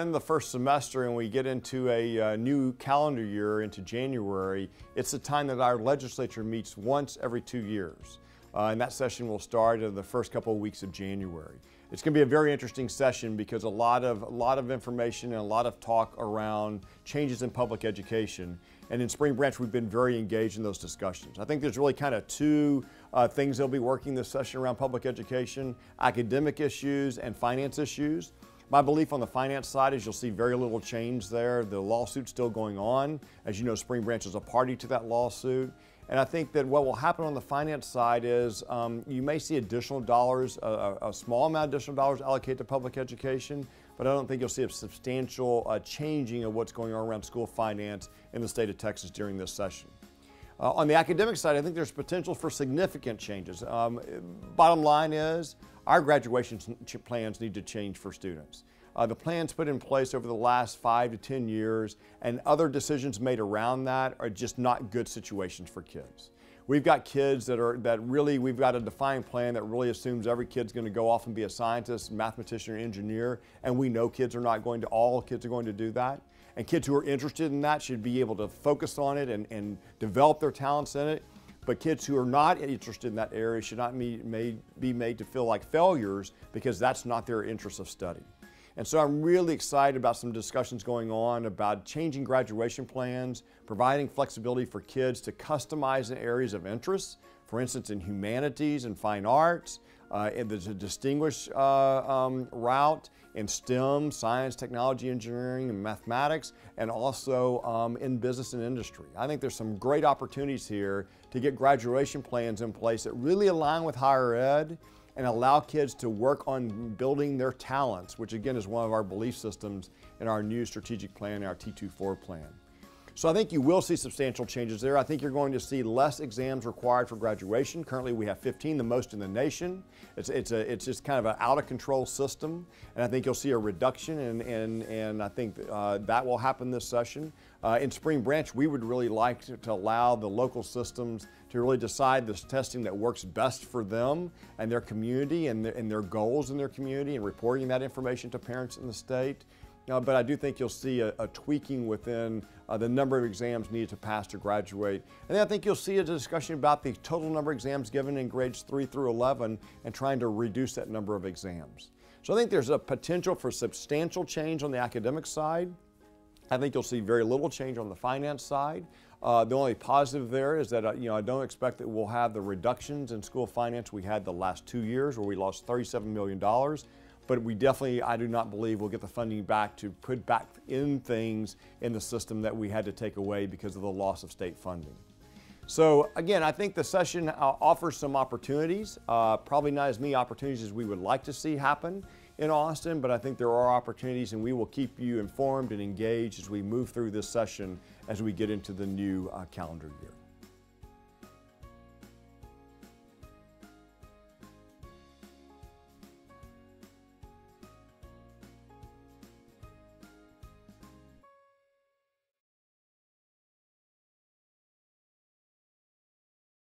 end the first semester and we get into a new calendar year into January, it's the time that our legislature meets once every 2 years. And that session will start in the first couple of weeks of January. It's going to be a very interesting session because a lot of information and a lot of talk around changes in public education. And in Spring Branch, we've been very engaged in those discussions. I think there's really kind of two things they'll be working this session around public education: academic issues and finance issues. My belief on the finance side is you'll see very little change there. The lawsuit's still going on. As you know, Spring Branch is a party to that lawsuit. And I think that what will happen on the finance side is you may see additional dollars, a small amount of additional dollars allocated to public education, but I don't think you'll see a substantial changing of what's going on around school finance in the state of Texas during this session. On the academic side, I think there's potential for significant changes. Bottom line is our graduation plans need to change for students. The plans put in place over the last 5 to 10 years and other decisions made around that are just not good situations for kids. We've got kids we've got a defined plan that really assumes every kid's going to go off and be a scientist, mathematician, or engineer, and we know all kids are going to do that. And kids who are interested in that should be able to focus on it and develop their talents in it. But kids who are not interested in that area should not be made to feel like failures because that's not their interest of study. And so I'm really excited about some discussions going on about changing graduation plans, providing flexibility for kids to customize in areas of interest, for instance, in humanities and fine arts, in the distinguished route in STEM, science, technology, engineering, and mathematics, and also in business and industry. I think there's some great opportunities here to get graduation plans in place that really align with higher ed and allow kids to work on building their talents, which again is one of our belief systems in our new strategic plan, our T24 plan. So I think you will see substantial changes there. I think you're going to see less exams required for graduation. Currently we have 15, the most in the nation. It's just kind of an out of control system. And I think you'll see a reduction and I think that will happen this session. In Spring Branch, we would really like to allow the local systems to really decide this testing that works best for them and their community and their goals in their community and reporting that information to parents in the state. But I do think you'll see a tweaking within the number of exams needed to pass to graduate. And then I think you'll see a discussion about the total number of exams given in grades 3 through 11 and trying to reduce that number of exams. So I think there's a potential for substantial change on the academic side. I think you'll see very little change on the finance side. The only positive there is that I don't expect that we'll have the reductions in school finance we had the last 2 years where we lost $37 million. But I do not believe we'll get the funding back to put back in things in the system that we had to take away because of the loss of state funding. So again, I think the session offers some opportunities, probably not as many opportunities as we would like to see happen in Austin, but I think there are opportunities and we will keep you informed and engaged as we move through this session as we get into the new calendar year.